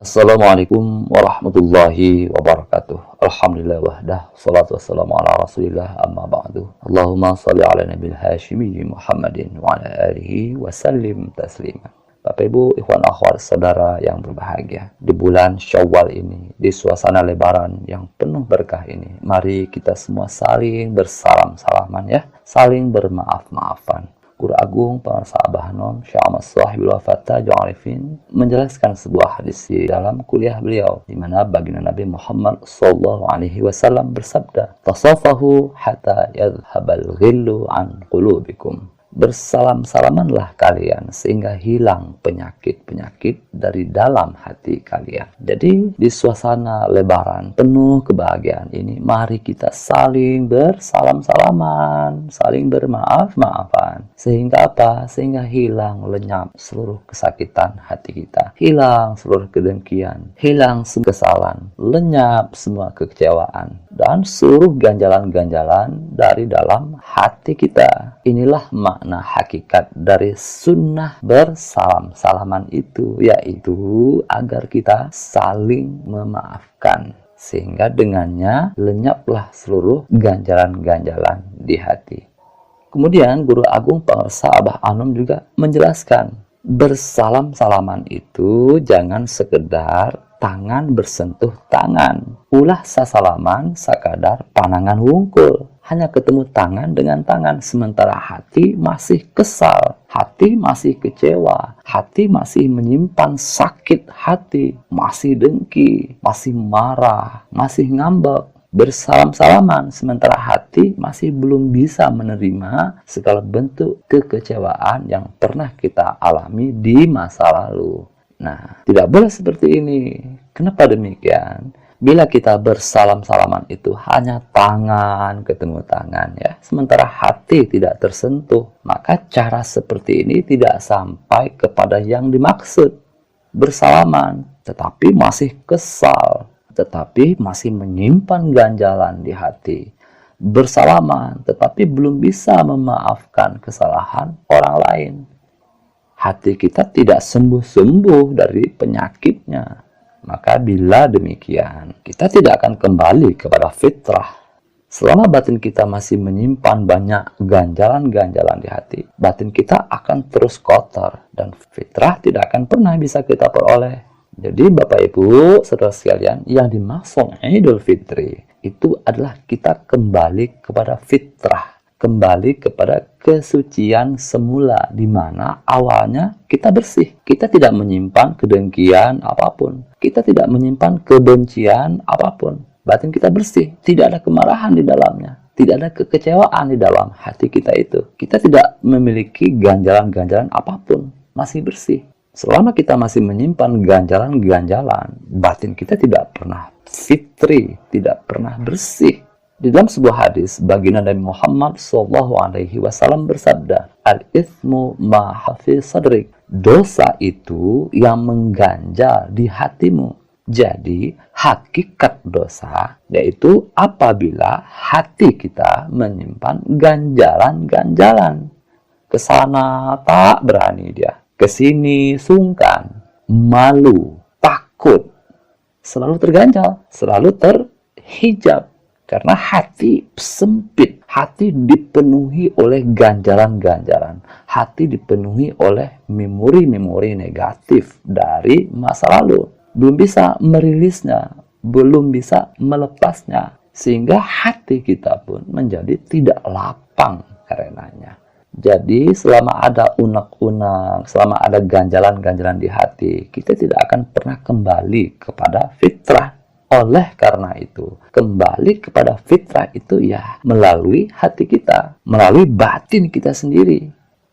Assalamualaikum warahmatullahi wabarakatuh. Alhamdulillah wahdah, salatu wassalamu ala rasulillah, amma ba'du. Allahumma salli ala nabil hashimi Muhammadin wa ala alihi wa sallim taslima. Bapak Ibu, ikhwan akhwat saudara yang berbahagia, di bulan Syawal ini, di suasana lebaran yang penuh berkah ini, mari kita semua saling bersalam-salaman ya, saling bermaaf-maafan. Guru Agung Pengarsa Abah Non Syekh Ahmad Shahibul Wafatah Arifin menjelaskan sebuah hadis di dalam kuliah beliau, di mana baginda Nabi Muhammad SAW bersabda, "Tasafahu hatta yadhhabal ghillu an qulubikum." Bersalam-salamanlah kalian sehingga hilang penyakit-penyakit dari dalam hati kalian. Jadi di suasana lebaran penuh kebahagiaan ini, mari kita saling bersalam-salaman, saling bermaaf-maafan. Sehingga apa? Sehingga hilang lenyap seluruh kesakitan hati kita, hilang seluruh kedengkian, hilang semua kesalahan, lenyap semua kekecewaan, dan seluruh ganjalan-ganjalan dari dalam hati kita. Inilah makna hakikat dari sunnah bersalam-salaman itu, yaitu agar kita saling memaafkan, sehingga dengannya lenyaplah seluruh ganjalan-ganjalan di hati. Kemudian Guru Agung Pengarsa Abah Anom juga menjelaskan, bersalam-salaman itu jangan sekedar tangan bersentuh tangan, ulah sasalaman sakadar panangan wungkul, hanya ketemu tangan dengan tangan, sementara hati masih kesal, hati masih kecewa, hati masih menyimpan sakit hati, masih dengki, masih marah, masih ngambek. Bersalam-salaman sementara hati masih belum bisa menerima segala bentuk kekecewaan yang pernah kita alami di masa lalu. Nah, tidak boleh seperti ini. Kenapa demikian? Bila kita bersalam-salaman itu hanya tangan ketemu tangan ya, sementara hati tidak tersentuh, maka cara seperti ini tidak sampai kepada yang dimaksud. Bersalaman, tetapi masih kesal, tetapi masih menyimpan ganjalan di hati. Bersalaman, tetapi belum bisa memaafkan kesalahan orang lain. Hati kita tidak sembuh-sembuh dari penyakitnya. Maka bila demikian, kita tidak akan kembali kepada fitrah. Selama batin kita masih menyimpan banyak ganjalan-ganjalan di hati, batin kita akan terus kotor dan fitrah tidak akan pernah bisa kita peroleh. Jadi Bapak Ibu, saudara sekalian, yang dimaksud Idul Fitri itu adalah kita kembali kepada fitrah, kembali kepada kesucian semula, di mana awalnya kita bersih. Kita tidak menyimpan kedengkian apapun. Kita tidak menyimpan kebencian apapun. Batin kita bersih, tidak ada kemarahan di dalamnya. Tidak ada kekecewaan di dalam hati kita itu. Kita tidak memiliki ganjalan-ganjalan apapun. Masih bersih. Selama kita masih menyimpan ganjalan-ganjalan, batin kita tidak pernah fitri, tidak pernah bersih. Di dalam sebuah hadis, baginda Nabi Muhammad SAW bersabda, "Al-ithmu ma hafiz sadrik." Dosa itu yang mengganjal di hatimu. Jadi, hakikat dosa yaitu apabila hati kita menyimpan ganjalan-ganjalan. Kesana tak berani dia. Kesini sungkan, malu, takut, selalu terganjal, selalu terhijab. Karena hati sempit, hati dipenuhi oleh ganjalan-ganjalan, hati dipenuhi oleh memori-memori negatif dari masa lalu. Belum bisa merilisnya, belum bisa melepasnya, sehingga hati kita pun menjadi tidak lapang karenanya. Jadi selama ada unek-unek, selama ada ganjalan-ganjalan di hati, kita tidak akan pernah kembali kepada fitrah. Oleh karena itu, kembali kepada fitrah itu ya melalui hati kita, melalui batin kita sendiri.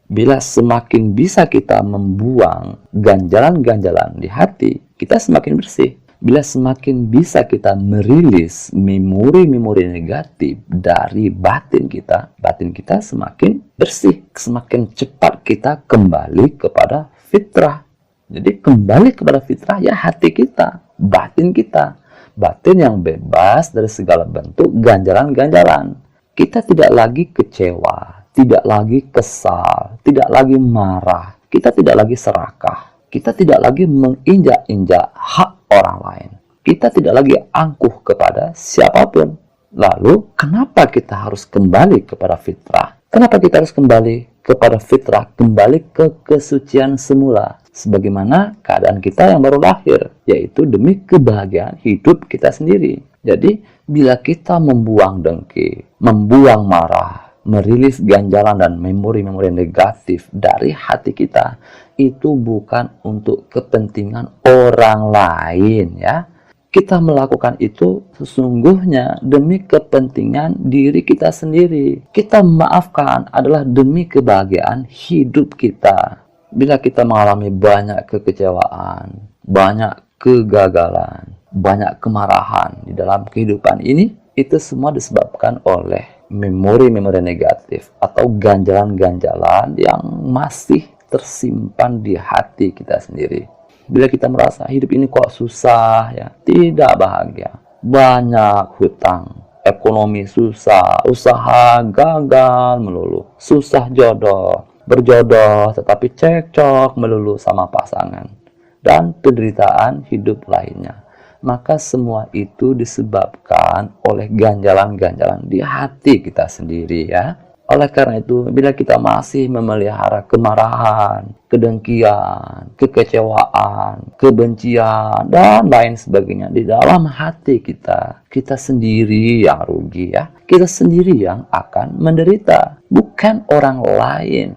Bila semakin bisa kita membuang ganjalan-ganjalan di hati, kita semakin bersih. Bila semakin bisa kita merilis memori-memori negatif dari batin kita semakin bersih. Semakin cepat kita kembali kepada fitrah. Jadi kembali kepada fitrah ya hati kita, batin kita. Batin yang bebas dari segala bentuk ganjalan-ganjalan. Kita tidak lagi kecewa, tidak lagi kesal, tidak lagi marah. Kita tidak lagi serakah. Kita tidak lagi menginjak-injak hak orang lain. Kita tidak lagi angkuh kepada siapapun. Lalu, kenapa kita harus kembali kepada fitrah? Kenapa kita harus kembali kepada fitrah? Kembali ke kesucian semula. Sebagaimana keadaan kita yang baru lahir, yaitu demi kebahagiaan hidup kita sendiri. Jadi, bila kita membuang dengki, membuang marah, merilis ganjalan dan memori-memori negatif dari hati kita, itu bukan untuk kepentingan orang lain, ya. Kita melakukan itu sesungguhnya demi kepentingan diri kita sendiri. Kita memaafkan adalah demi kebahagiaan hidup kita. Bila kita mengalami banyak kekecewaan, banyak kegagalan, banyak kemarahan di dalam kehidupan ini, itu semua disebabkan oleh memori-memori negatif atau ganjalan-ganjalan yang masih tersimpan di hati kita sendiri. Bila kita merasa hidup ini kok susah, ya, tidak bahagia, banyak hutang, ekonomi susah, usaha gagal melulu, susah jodoh, berjodoh tetapi cekcok melulu sama pasangan, dan penderitaan hidup lainnya, maka semua itu disebabkan oleh ganjalan-ganjalan di hati kita sendiri, ya. Oleh karena itu, bila kita masih memelihara kemarahan, kedengkian, kekecewaan, kebencian, dan lain sebagainya di dalam hati kita, kita sendiri yang rugi, ya. Kita sendiri yang akan menderita, bukan orang lain.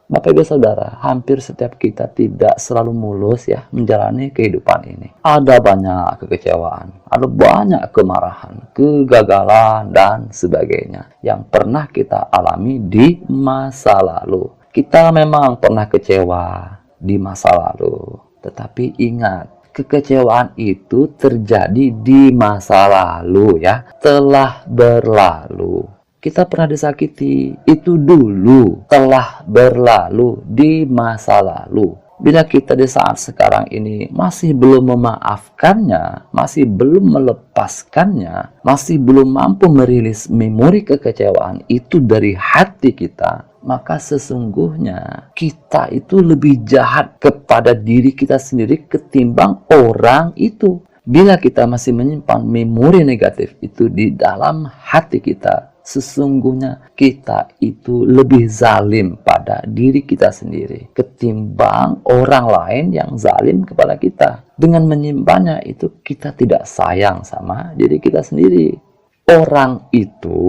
Bapak Ibu Saudara, hampir setiap kita tidak selalu mulus, ya, menjalani kehidupan ini. Ada banyak kekecewaan, ada banyak kemarahan, kegagalan, dan sebagainya yang pernah kita alami di masa lalu. Kita memang pernah kecewa di masa lalu, tetapi ingat, kekecewaan itu terjadi di masa lalu, ya, telah berlalu. Kita pernah disakiti, itu dulu, telah berlalu di masa lalu. Bila kita di saat sekarang ini masih belum memaafkannya, masih belum melepaskannya, masih belum mampu merilis memori kekecewaan itu dari hati kita, maka sesungguhnya kita itu lebih jahat kepada diri kita sendiri ketimbang orang itu. Bila kita masih menyimpan memori negatif itu di dalam hati kita, sesungguhnya kita itu lebih zalim pada diri kita sendiri ketimbang orang lain yang zalim kepada kita. Dengan menyimpannya itu kita tidak sayang sama diri kita sendiri. Orang itu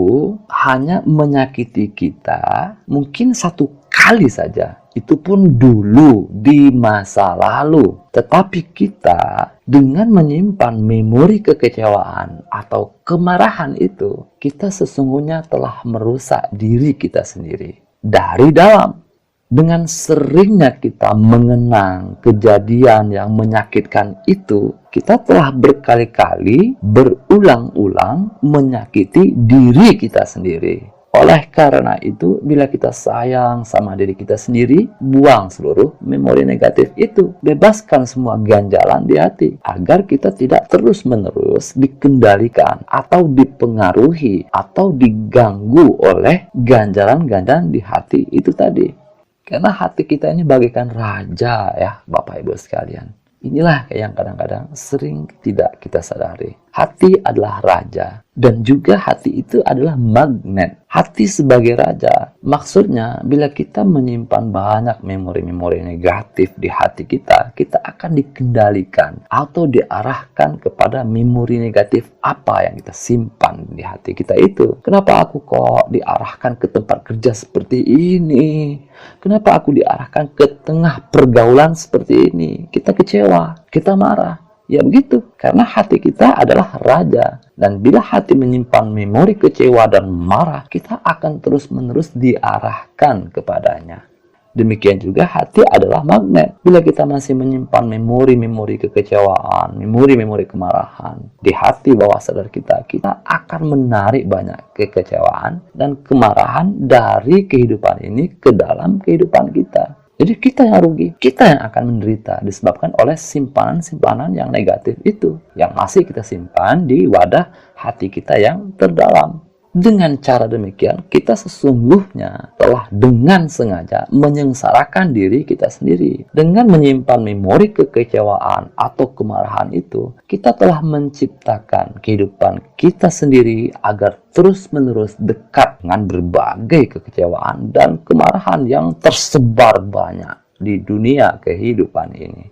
hanya menyakiti kita mungkin satu kali saja, itu pun dulu di masa lalu. Tetapi kita dengan menyimpan memori kekecewaan atau kemarahan itu, kita sesungguhnya telah merusak diri kita sendiri dari dalam. Dengan seringnya kita mengenang kejadian yang menyakitkan itu, kita telah berkali-kali berulang-ulang menyakiti diri kita sendiri. Oleh karena itu, bila kita sayang sama diri kita sendiri, buang seluruh memori negatif itu. Bebaskan semua ganjalan di hati, agar kita tidak terus-menerus dikendalikan atau dipengaruhi atau diganggu oleh ganjalan-ganjalan di hati itu tadi. Karena hati kita ini bagaikan raja, ya Bapak Ibu sekalian. Inilah yang kadang-kadang sering tidak kita sadari. Hati adalah raja, dan juga hati itu adalah magnet. Hati sebagai raja, maksudnya bila kita menyimpan banyak memori-memori negatif di hati kita, kita akan dikendalikan atau diarahkan kepada memori negatif apa yang kita simpan di hati kita itu. Kenapa aku kok diarahkan ke tempat kerja seperti ini? Kenapa aku diarahkan ke tengah pergaulan seperti ini? Kita kecewa, kita marah. Ya begitu, karena hati kita adalah raja. Dan bila hati menyimpan memori kecewa dan marah, kita akan terus-menerus diarahkan kepadanya. Demikian juga hati adalah magnet. Bila kita masih menyimpan memori-memori kekecewaan, memori-memori kemarahan di hati bawah sadar kita, kita akan menarik banyak kekecewaan dan kemarahan dari kehidupan ini ke dalam kehidupan kita. Jadi kita yang rugi, kita yang akan menderita disebabkan oleh simpanan-simpanan yang negatif itu, yang masih kita simpan di wadah hati kita yang terdalam. Dengan cara demikian, kita sesungguhnya telah dengan sengaja menyengsarakan diri kita sendiri. Dengan menyimpan memori kekecewaan atau kemarahan itu, kita telah menciptakan kehidupan kita sendiri agar terus-menerus dekat dengan berbagai kekecewaan dan kemarahan yang tersebar banyak di dunia kehidupan ini.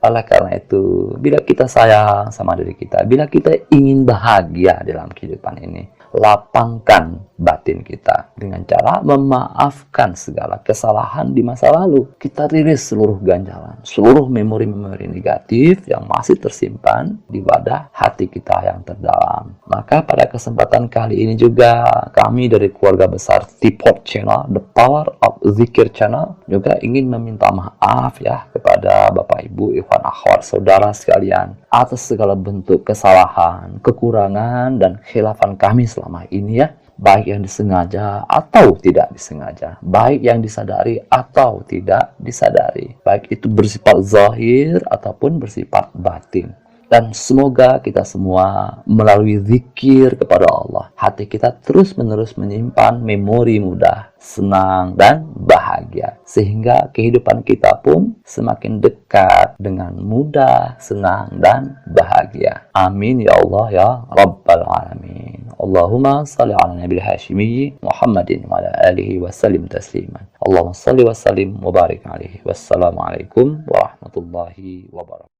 Oleh karena itu, bila kita sayang sama diri kita, bila kita ingin bahagia dalam kehidupan ini, lapangkan batin kita dengan cara memaafkan segala kesalahan di masa lalu. Kita rilis seluruh ganjalan, seluruh memori-memori negatif yang masih tersimpan di wadah hati kita yang terdalam. Maka pada kesempatan kali ini juga kami dari keluarga besar Teapot Channel, The Power of Zikir Channel, juga ingin meminta maaf ya kepada Bapak Ibu, ikhwan akhwat, saudara sekalian atas segala bentuk kesalahan, kekurangan, dan khilafan kami selama ini ya. Baik yang disengaja atau tidak disengaja, baik yang disadari atau tidak disadari, baik itu bersifat zahir ataupun bersifat batin. Dan semoga kita semua melalui zikir kepada Allah, hati kita terus-menerus menyimpan memori mudah, senang, dan bahagia. Sehingga kehidupan kita pun semakin dekat dengan mudah, senang, dan bahagia. Amin ya Allah ya Rabbal Alamin. Allahumma salli ala nabil hashimi Muhammadin wa ala alihi wa sallim tasliman. Allahumma salli wa sallim wa barik alaihi. Wassalamualaikum warahmatullahi wabarakatuh.